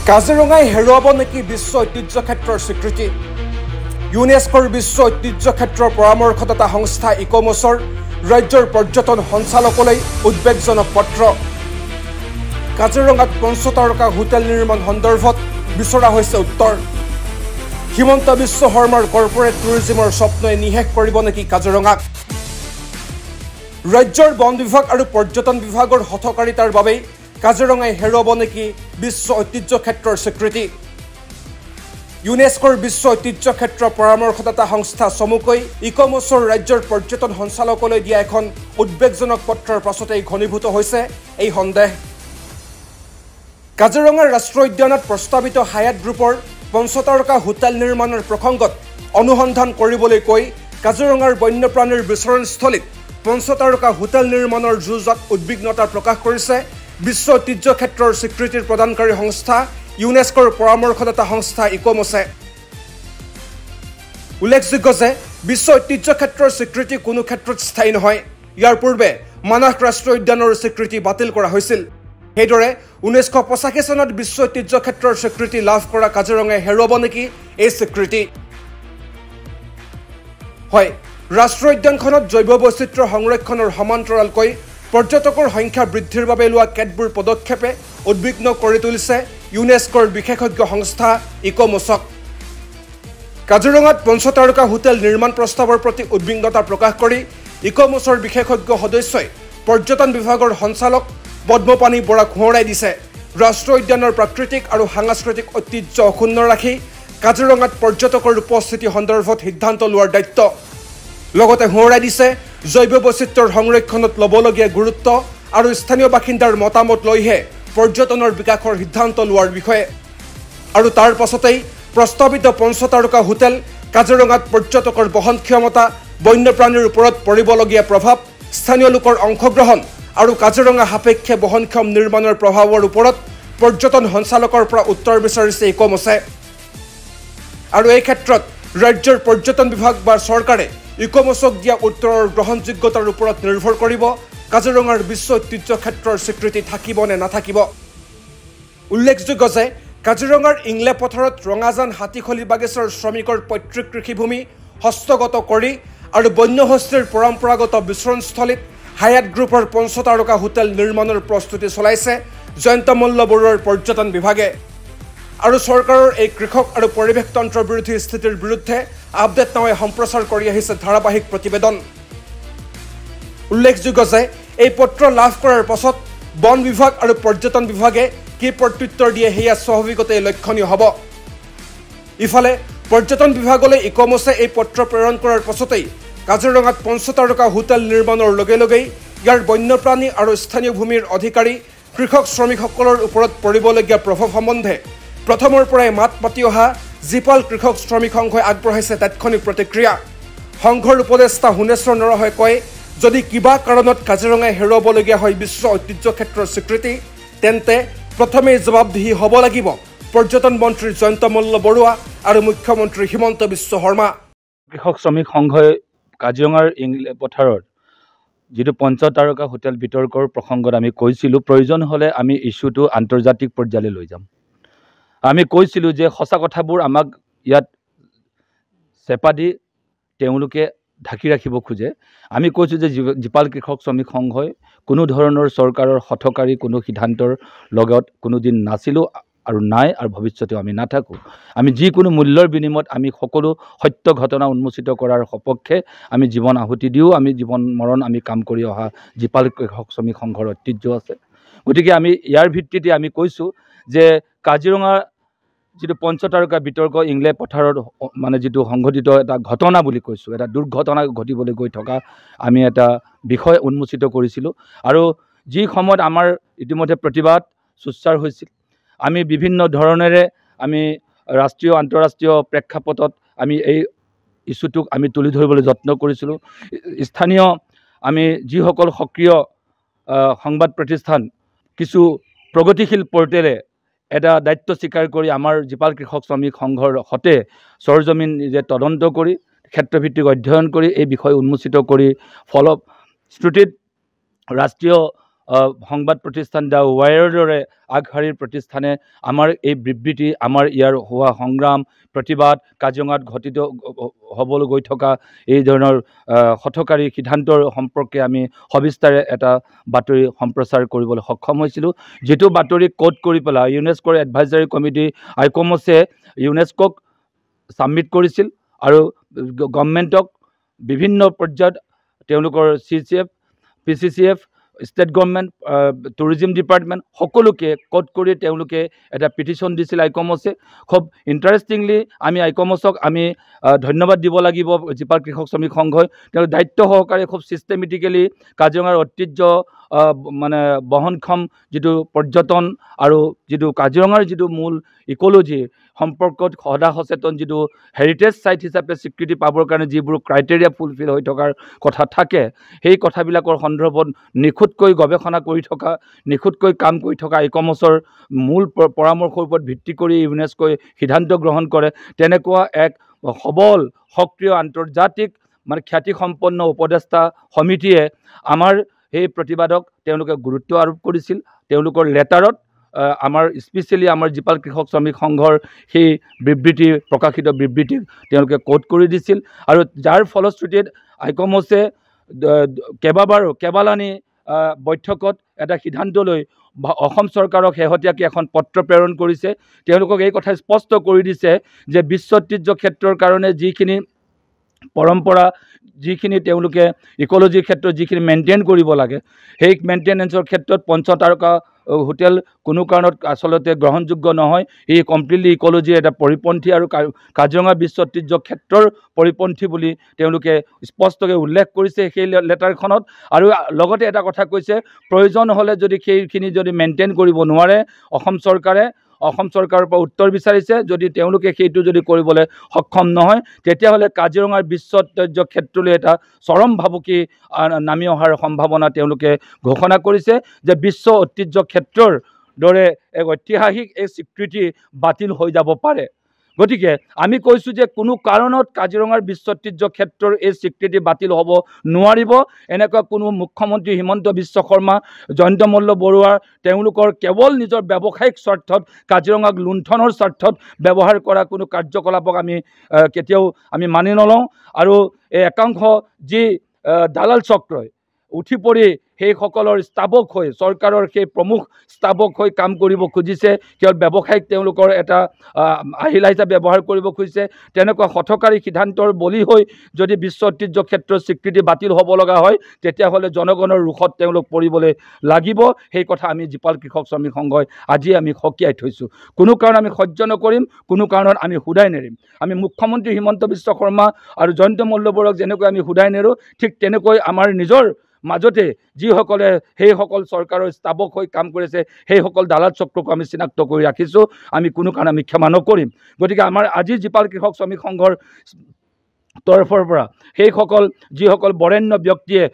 কাজিৰঙাই হেৰুৱাব নেকি বিশ্ব ঐতিহ্য ক্ষেত্ৰৰ স্বীকৃতি? ইউনেস্কোৰ বিশ্ব ঐতিহ্য ক্ষেত্ৰৰ পৰামৰ্শদাতা সংস্থা ইকমছৰ ৰাজ্যৰ পৰ্যটন সঞ্চালকলৈ উদ্বেগজনক পত্ৰ। কাজিৰঙাত পঞ্চতাৰকা হোটেল নিৰ্মাণ সন্দৰ্ভত বিচৰা হৈছে উত্তৰ। হিমন্ত বিশ্ব শৰ্মাৰ কৰ্পৰেট টুৰিজিমৰ স্বপ্নই নিশেষ কৰিব নেকি কাজিৰঙাক? ৰাজ্যৰ বন বিভাগ আৰু পৰ্যটন বিভাগৰ হঠকাৰিতাৰ বাবেই কাজিৰঙাই হেৰুৱাব নেকি বিশ্ব ঐতিহ্য ক্ষেত্ৰৰ স্বীকৃতি? ইউনেস্কোৰ বিশ্ব ঐতিহ্য ক্ষেত্ৰ পৰামৰ্শদাতা সংস্থা চমুকৈ ইকমছৰ ৰাজ্যৰ পৰ্যটন সঞ্চালকলৈ দিয়া এখন উদ্বেগজনক পত্ৰৰ পাছতেই ঘনীভূত হৈছে এই সন্দেহ। কাজিৰঙাৰ ৰাষ্ট্ৰীয় উদ্যানত প্ৰস্তাৱিত হায়াত গ্ৰুপৰ পঞ্চতাৰকা হোটেল নিৰ্মাণৰ প্ৰসংগত অনুসন্ধান কৰিবলৈ কৈ কাজিৰঙাৰ বন্যপ্ৰাণীৰ বিচৰণস্থলীত পঞ্চতাৰকা হোটেল নিৰ্মাণৰ যুঁজত উদ্বিগ্নতা প্ৰকাশ কৰিছে বিশ্ব ঐতিহ্য ক্ষেত্ৰৰ স্বীকৃতিৰ প্ৰদানকাৰী সংস্থা ইউনেস্কোৰ পৰামৰ্শদাতা সংস্থা ইকমছে। উল্লেখযোগ্য যে বিশ্ব ঐতিহ্য ক্ষেত্ৰৰ স্বীকৃতি কোনো ক্ষেত্ৰত স্থায়ী নহয়। ইয়াৰ পূৰ্বে মানাহ ৰাষ্ট্ৰীয় উদ্যানৰ স্বীকৃতি বাতিল কৰা হৈছিল। সেইদৰে 1985 চনত বিশ্ব ঐতিহ্য ক্ষেত্ৰৰ স্বীকৃতি লাভ কৰা কাজিৰঙাই হেৰুৱাব নেকি এই স্বীকৃতি? হয়, ৰাষ্ট্ৰীয় উদ্যানখনত জৈৱ বৈচিত্ৰ্য সংৰক্ষণৰ সমান্তৰালকৈ পৰ্যটকৰ সংখ্যা বৃদ্ধিৰ বাবে লোৱা কেতবোৰ পদক্ষেপে উদ্বিগ্ন কৰি তুলিছে ইউনেস্কোৰ বিশেষজ্ঞ সংস্থা ইকমছক। কাজিৰঙাত পঞ্চতাৰকা হোটেল নিৰ্মাণ প্ৰস্তাৱৰ প্ৰতি উদ্বিগ্নতা প্ৰকাশ কৰি ইকমছৰ বিশেষজ্ঞ সদস্যই পৰ্যটন বিভাগৰ সঞ্চালক পদ্মপাণি বৰাক সোঁৱৰাই দিছে ৰাষ্ট্ৰীয় উদ্যানৰ প্ৰাকৃতিক আৰু সাংস্কৃতিক ঐতিহ্য অক্ষুণ্ণ ৰাখি কাজিৰঙাত পৰ্যটকৰ উপস্থিতি সন্দৰ্ভত সিদ্ধান্ত লোৱাৰ দায়িত্ব। লগতে সোঁৱৰাই দিছে জৈৱ বৈচিত্ৰ্যৰ সংৰক্ষণত ল'বলগীয়া গুৰুত্ব আৰু স্থানীয় বাসিন্দাৰ মতামত লৈহে পৰ্যটনৰ বিকাশৰ সিদ্ধান্ত লোৱাৰ বিষয়ে। আৰু তাৰ পাছতেই প্ৰস্তাৱিত পঞ্চতাৰকা হোটেল কাজিৰঙাত পৰ্যটকৰ বহন ক্ষমতা, বন্যপ্ৰাণীৰ ওপৰত পৰিবলগীয়া প্ৰভাৱ, স্থানীয় লোকৰ অংশগ্ৰহণ আৰু কাজিৰঙা সাপেক্ষে বহনক্ষম নিৰ্মাণৰ প্ৰভাৱৰ ওপৰত পৰ্যটন সঞ্চালকৰ পৰা উত্তৰ বিচাৰিছে ইকমছে। আৰু এই ক্ষেত্ৰত ৰাজ্যৰ পৰ্যটন বিভাগ বা চৰকাৰে ইকমছক দিয়া উত্তৰৰ গ্ৰহণযোগ্যতাৰ ওপৰত নিৰ্ভৰ কৰিব কাজিৰঙাৰ বিশ্ব ঐতিহ্য ক্ষেত্ৰৰ স্বীকৃতি থাকিব নে নাথাকিব। উল্লেখযোগ্য যে কাজিৰঙাৰ ইংলে পথাৰত ৰঙাজান হাতীখলি বাগিচাৰ শ্ৰমিকৰ পৈতৃক কৃষিভূমি হস্তগত কৰি আৰু বন্যহস্তীৰ পৰম্পৰাগত বিচৰণস্থলীত হায়াত গ্ৰুপৰ পঞ্চতাৰকা হোটেল নিৰ্মাণৰ প্ৰস্তুতি চলাইছে জয়ন্ত মল্ল বৰুৱাৰ পৰ্যটন বিভাগে। আৰু চৰকাৰৰ এই কৃষক আৰু পৰিৱেশ তন্ত্ৰ বিৰোধী স্থিতিৰ বিৰুদ্ধে আপডেট নাৱে সম্প্ৰচাৰ কৰি আহিছে ধাৰাবাহিক প্ৰতিবেদন। উল্লেখযোগ্য যে এই পত্ৰ লাভ কৰাৰ পাছত বন বিভাগ আৰু পৰ্যটন বিভাগে কি প্ৰত্যুত্তৰ দিয়ে সেয়া স্বাভাৱিকতে লক্ষণীয় হ'ব। ইফালে পৰ্যটন বিভাগলৈ ইকমছে এই পত্ৰ প্ৰেৰণ কৰাৰ পাছতেই কাজিৰঙাত পঞ্চতাৰকা হোটেল নিৰ্মাণৰ লগে লগেই ইয়াৰ বন্যপ্ৰাণী আৰু স্থানীয় ভূমিৰ অধিকাৰী কৃষক শ্ৰমিকসকলৰ ওপৰত পৰিবলগীয়া প্ৰভাৱ সম্বন্ধে প্ৰথমৰ পৰাই মাত মাতি অহা জীপাল কৃষক শ্ৰমিক সংঘই আগবঢ়াইছে তাৎক্ষণিক প্ৰতিক্ৰিয়া। সংঘৰ উপদেষ্টা হুনেশ্বৰ নৰহই কয়, যদি কিবা কাৰণত কাজিৰঙাই হেৰুৱাবলগীয়া হয় বিশ্ব ঐতিহ্য ক্ষেত্ৰৰ স্বীকৃতি, তেন্তে প্ৰথমেই জবাবদিহি হ'ব লাগিব পৰ্যটন মন্ত্ৰী জয়ন্ত মল্ল বৰুৱা আৰু মুখ্যমন্ত্ৰী হিমন্ত বিশ্ব শৰ্মা। কৃষক শ্ৰমিক সংঘই কাজিৰঙাৰ ইংলে পথাৰত যিটো পঞ্চতাৰকা হোটেল বিতৰ্কৰ প্ৰসংগত আমি কৈছিলোঁ প্ৰয়োজন হ'লে আমি ইছ্যুটো আন্তৰ্জাতিক পৰ্যায়লৈ লৈ যাম। আমি কৈছিলোঁ যে সঁচা কথাবোৰ আমাক ইয়াত চেপা দি তেওঁলোকে ঢাকি ৰাখিব খোজে। আমি কৈছোঁ যে জীপাল কৃষক শ্ৰমিক সংঘই কোনো ধৰণৰ চৰকাৰৰ হঠকাৰী কোনো সিদ্ধান্তৰ লগত কোনোদিন নাছিলোঁ আৰু নাই আৰু ভৱিষ্যতেও আমি নাথাকোঁ। আমি যিকোনো মূল্যৰ বিনিময়ত আমি সকলো সত্য ঘটনা উন্মোচিত কৰাৰ সপক্ষে আমি জীৱন আহুতি দিও। আমি জীৱন মৰণ আমি কাম কৰি অহা জীপাল কৃষক শ্ৰমিক সংঘৰ ঐতিহ্য আছে। গতিকে আমি ইয়াৰ ভিত্তিতে আমি কৈছোঁ যে কাজিৰঙা যিটো পঞ্চতাৰকা বিতৰ্ক ইংলে পথাৰত মানে যিটো সংঘটিত এটা ঘটনা বুলি কৈছোঁ, এটা দুৰ্ঘটনা ঘটিবলৈ গৈ থকা আমি এটা বিষয় উন্মোচিত কৰিছিলোঁ। আৰু যি সময়ত আমাৰ ইতিমধ্যে প্ৰতিবাদ সোচ্চাৰ হৈছিল, আমি বিভিন্ন ধৰণেৰে আমি ৰাষ্ট্ৰীয় আন্তঃৰাষ্ট্ৰীয় প্ৰেক্ষাপটত আমি এই ইছ্যুটোক আমি তুলি ধৰিবলৈ যত্ন কৰিছিলোঁ। স্থানীয় আমি যিসকল সক্ৰিয় সংবাদ প্ৰতিষ্ঠান, কিছু প্ৰগতিশীল পৰ্টেলে এটা দায়িত্ব স্বীকাৰ কৰি আমাৰ জীপাল কৃষক শ্ৰমিক সংঘৰ সতে সৰজমিন নিজে তদন্ত কৰি ক্ষেত্ৰভিত্তিক অধ্যয়ন কৰি এই বিষয় উন্মোচিত কৰি ফলশ্ৰুতিত ৰাষ্ট্ৰীয় সংবাদ প্ৰতিষ্ঠান দ্য ৱায়াৰৰ দৰে আগশাৰীৰ প্ৰতিষ্ঠানে আমাৰ এই বিবৃতি, আমাৰ ইয়াৰ হোৱা সংগ্ৰাম, প্ৰতিবাদ, কাজিৰঙাত ঘটিত হ'বলৈ গৈ থকা এই ধৰণৰ হঠকাৰী সিদ্ধান্তৰ সম্পৰ্কে আমি সবিস্তাৰে এটা বাতৰি সম্প্ৰচাৰ কৰিবলৈ সক্ষম হৈছিলোঁ, যিটো বাতৰি কোট কৰি পেলাই ইউনেস্কোৰ এডভাইজাৰী কমিটি আইকমছে ইউনেস্কোক ছাবমিট কৰিছিল আৰু গভৰ্ণমেণ্টক বিভিন্ন পৰ্যায়ত তেওঁলোকৰ CCF, PCCF, state government, tourism department সকলোকে কোট কৰি তেওঁলোকে এটা পিটিশ্যন দিছিল আইকমছে। খুব ইণ্টাৰেষ্টিংলি আমি আইকমছক আমি ধন্যবাদ দিব লাগিব। জীপাল কৃষক শ্ৰমিক সংঘই তেওঁলোক দায়িত্ব সহকাৰে খুব ছিষ্টেমেটিকেলি কাজিৰঙাৰ ঐতিহ্য মানে বহনক্ষম যিটো পৰ্যটন আৰু যিটো কাজিৰঙাৰ যিটো মূল ইক'লজি সম্পৰ্কত সদা সচেতন, যিটো হেৰিটেজ ছাইট হিচাপে স্বীকৃতি পাবৰ কাৰণে যিবোৰ ক্ৰাইটেৰিয়া ফুলফিল হৈ থকাৰ কথা থাকে, সেই কথাবিলাকৰ সন্দৰ্ভত নিখুঁতকৈ গৱেষণা কৰি থকা, নিখুঁতকৈ কাম কৰি থকা আইকমছৰ মূল পৰামৰ্শৰ ওপৰত ভিত্তি কৰি ইউনেস্কোই সিদ্ধান্ত গ্ৰহণ কৰে। তেনেকুৱা এক সবল সক্ৰিয় আন্তৰ্জাতিক মানে খ্যাতিসম্পন্ন উপদেষ্টা সমিতিয়ে আমাৰ সেই প্ৰতিবাদক তেওঁলোকে গুৰুত্ব আৰোপ কৰিছিল। তেওঁলোকৰ লেটাৰত আমাৰ স্পেচিয়েলি আমাৰ জীপাল কৃষক শ্ৰমিক সংঘৰ সেই বিবৃতি, প্ৰকাশিত বিবৃতিক তেওঁলোকে কোট কৰি দিছিল আৰু যাৰ ফলশ্ৰুতিত আইকমছে কেইবালানি বৈঠকত এটা সিদ্ধান্ত লৈ অসম চৰকাৰক শেহতীয়াকৈ এখন পত্ৰ প্ৰেৰণ কৰিছে। তেওঁলোকক এই কথা স্পষ্ট কৰি দিছে যে বিশ্ব ঐতিহ্য ক্ষেত্ৰৰ কাৰণে যিখিনি পৰম্পৰা, যিখিনি তেওঁলোকে ইক'লজিৰ ক্ষেত্ৰত যিখিনি মেইনটেইন কৰিব লাগে, সেই মেইনটেনেন্সৰ ক্ষেত্ৰত পঞ্চতাৰকা হোটেল কোনো কাৰণত আচলতে গ্ৰহণযোগ্য নহয়। ই কমপ্লিটলি ইক'লজিৰ এটা পৰিপন্থী আৰু কাজিৰঙা বিশ্ব ঐতিহ্য ক্ষেত্ৰৰ পৰিপন্থী বুলি তেওঁলোকে স্পষ্টকৈ উল্লেখ কৰিছে সেই লেটাৰখনত। আৰু লগতে এটা কথা কৈছে, প্ৰয়োজন হ'লে যদি সেইখিনি যদি মেইনটেইন কৰিব নোৱাৰে, অসম চৰকাৰৰ পৰা উত্তৰ বিচাৰিছে, যদি তেওঁলোকে সেইটো যদি কৰিবলৈ সক্ষম নহয়, তেতিয়াহ'লে কাজিৰঙাৰ বিশ্ব ঐতিহ্য ক্ষেত্ৰলৈ এটা চৰম ভাবুকি নামি অহাৰ সম্ভাৱনা তেওঁলোকে ঘোষণা কৰিছে যে বিশ্ব ঐতিহ্য ক্ষেত্ৰৰ দৰে এক ঐতিহাসিক এই স্বীকৃতি বাতিল হৈ যাব পাৰে। গতিকে আমি কৈছোঁ যে কোনো কাৰণত কাজিৰঙাৰ বিশ্ব ঐতিহ্য ক্ষেত্ৰৰ এই স্বীকৃতি বাতিল হ'ব নোৱাৰিব। এনেকুৱা কোনো মুখ্যমন্ত্ৰী হিমন্ত বিশ্ব শৰ্মা, জয়ন্ত মল্ল বৰুৱা তেওঁলোকৰ কেৱল নিজৰ ব্যৱসায়িক স্বাৰ্থত, কাজিৰঙাক লুণ্ঠনৰ স্বাৰ্থত ব্যৱহাৰ কৰা কোনো কাৰ্যকলাপক আমি কেতিয়াও আমি মানি নলওঁ। আৰু এই একাংশ যি দালাল চক্ৰই উঠি পৰি সেইসকলৰ স্তাৱক হৈ, চৰকাৰৰ সেই প্ৰমুখ স্তাৱক হৈ কাম কৰিব খুজিছে, কেৱল ব্যৱসায়িক তেওঁলোকৰ এটা আহিলা হিচাপে ব্যৱহাৰ কৰিব খুজিছে, তেনেকুৱা হঠকাৰী সিদ্ধান্তৰ বলি হৈ যদি বিশ্ব ঐতিহ্য ক্ষেত্ৰৰ স্বীকৃতি বাতিল হ'ব লগা হয়, তেতিয়াহ'লে জনগণৰ ৰোষত তেওঁলোক পৰিবলৈ লাগিব। সেই কথা আমি জীপাল কৃষক শ্ৰমিক সংঘই আজি আমি সকীয়াই থৈছোঁ। কোনো কাৰণ আমি সহ্য নকৰিম, কোনো কাৰণত আমি শুদাই নেৰিম। আমি মুখ্যমন্ত্ৰী হিমন্ত বিশ্ব শৰ্মা আৰু জয়ন্ত মল্ল বৰুৱাক যেনেকৈ আমি শুদাই নেৰোঁ, ঠিক তেনেকৈ আমাৰ নিজৰ মাজতে যিসকলে সেইসকল চৰকাৰৰ স্তাৱক হৈ কাম কৰিছে, সেইসকল দালাল চক্ৰকো আমি চিনাক্ত কৰি ৰাখিছোঁ। আমি কোনো কাৰণে আমি ক্ষমা নকৰিম। গতিকে আমাৰ আজি জীপাল কৃষক শ্ৰমিক সংঘৰ তৰফৰ পৰা সেইসকল যিসকল বৰেণ্য ব্যক্তিয়ে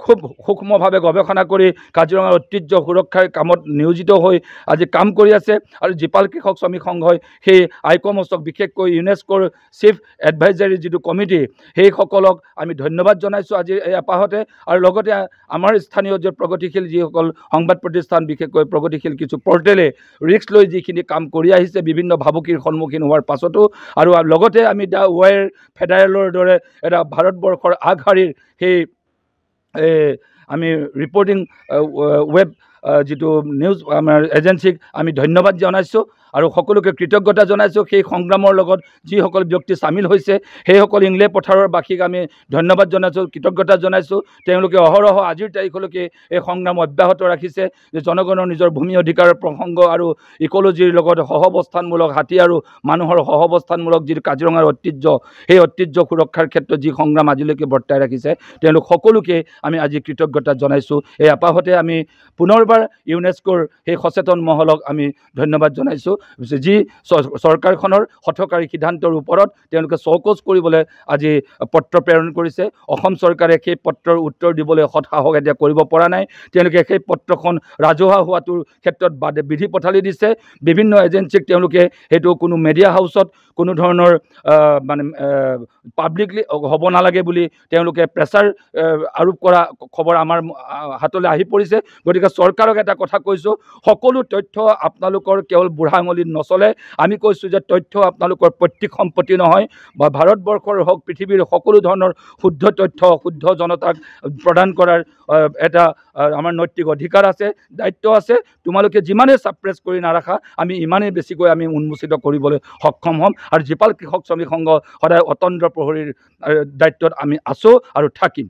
খুব সূক্ষ্মভাৱে গৱেষণা কৰি কাজিৰঙাৰ ঐতিহ্য সুৰক্ষাৰ কামত নিয়োজিত হৈ আজি কাম কৰি আছে, আৰু জীপাল কৃষক শ্ৰমিক সংঘই সেই আইকমছক, বিশেষকৈ ইউনেস্কোৰ চিফ এডভাইজাৰী যিটো কমিটি, সেইসকলক আমি ধন্যবাদ জনাইছোঁ আজি এই আপাহতে। আৰু লগতে আমাৰ স্থানীয় যে প্ৰগতিশীল যিসকল সংবাদ প্ৰতিষ্ঠান, বিশেষকৈ প্ৰগতিশীল কিছু পৰ্টেলে ৰিস্ক লৈ যিখিনি কাম কৰি আহিছে বিভিন্ন ভাবুকিৰ সন্মুখীন হোৱাৰ পাছতো, আৰু লগতে আমি দ্য ৱায়াৰ ফেডাৰেলৰ দৰে এটা ভাৰতবৰ্ষৰ আগশাৰীৰ সেই আমি ৰিপৰ্টিং ৱেব যিটো নিউজ আমাৰ এজেঞ্চিক আমি ধন্যবাদ জনাইছোঁ আৰু সকলোকে কৃতজ্ঞতা জনাইছোঁ। সেই সংগ্ৰামৰ লগত যিসকল ব্যক্তি চামিল হৈছে, সেইসকল ইংলে পথাৰৰ বাসীক আমি ধন্যবাদ জনাইছোঁ, কৃতজ্ঞতা জনাইছোঁ। তেওঁলোকে অহৰহ আজিৰ তাৰিখলৈকে এই সংগ্ৰাম অব্যাহত ৰাখিছে, যে জনগণৰ নিজৰ ভূমি অধিকাৰৰ প্ৰসংগ আৰু ইক'লজিৰ লগত সহাৱস্থানমূলক হাতী আৰু মানুহৰ সহাৱস্থানমূলক যি কাজিৰঙাৰ ঐতিহ্য, সেই ঐতিহ্য সুৰক্ষাৰ ক্ষেত্ৰত যি সংগ্ৰাম আজিলৈকে বৰ্তাই ৰাখিছে, তেওঁলোক সকলোকে আমি আজি কৃতজ্ঞতা জনাইছোঁ। এই আপাহতে আমি পুনৰবাৰ ইউনেস্কোৰ সেই সচেতন মহলক আমি ধন্যবাদ জনাইছোঁ। যি চৰকাৰখনৰ হঠকাৰী সিদ্ধান্তৰ ওপৰত তেওঁলোকে চৌকচ কৰিবলৈ আজি পত্ৰ প্ৰেৰণ কৰিছে। অসম চৰকাৰে সেই পত্ৰৰ উত্তৰ দিবলৈ সৎসাহস এতিয়া কৰিব পৰা নাই। তেওঁলোকে সেই পত্ৰখন ৰাজহুৱা হোৱাটোৰ ক্ষেত্ৰত বিধি পথালি দিছে। বিভিন্ন এজেঞ্চিক তেওঁলোকে সেইটো কোনো মিডিয়া হাউচত কোনো ধৰণৰ মানে পাব্লিকলি হ'ব নালাগে বুলি তেওঁলোকে প্ৰেছাৰ আৰোপ কৰা খবৰ আমাৰ হাতলৈ আহি পৰিছে। গতিকে চৰকাৰক এটা কথা কৈছোঁ, সকলো তথ্য আপোনালোকৰ কেৱল বুঢ়া আঙুলিত নচলে। আমি কৈছোঁ যে তথ্য আপোনালোকৰ পৈতৃক সম্পত্তি নহয়, বা ভাৰতবৰ্ষৰ হওক পৃথিৱীৰ সকলো ধৰণৰ শুদ্ধ তথ্য শুদ্ধ জনতাক প্ৰদান কৰাৰ এটা আমাৰ নৈতিক অধিকাৰ আছে, দায়িত্ব আছে। তোমালোকে যিমানেই ছাপ্ৰেছ কৰি নাৰাখা, আমি ইমানেই বেছিকৈ আমি উন্মোচিত কৰিবলৈ সক্ষম হ'ম। আৰু জীপাল কৃষক শ্ৰমিক সংঘ সদায় অতন্দ্ৰ প্ৰহৰীৰ দায়িত্বত আমি আছোঁ আৰু থাকিম।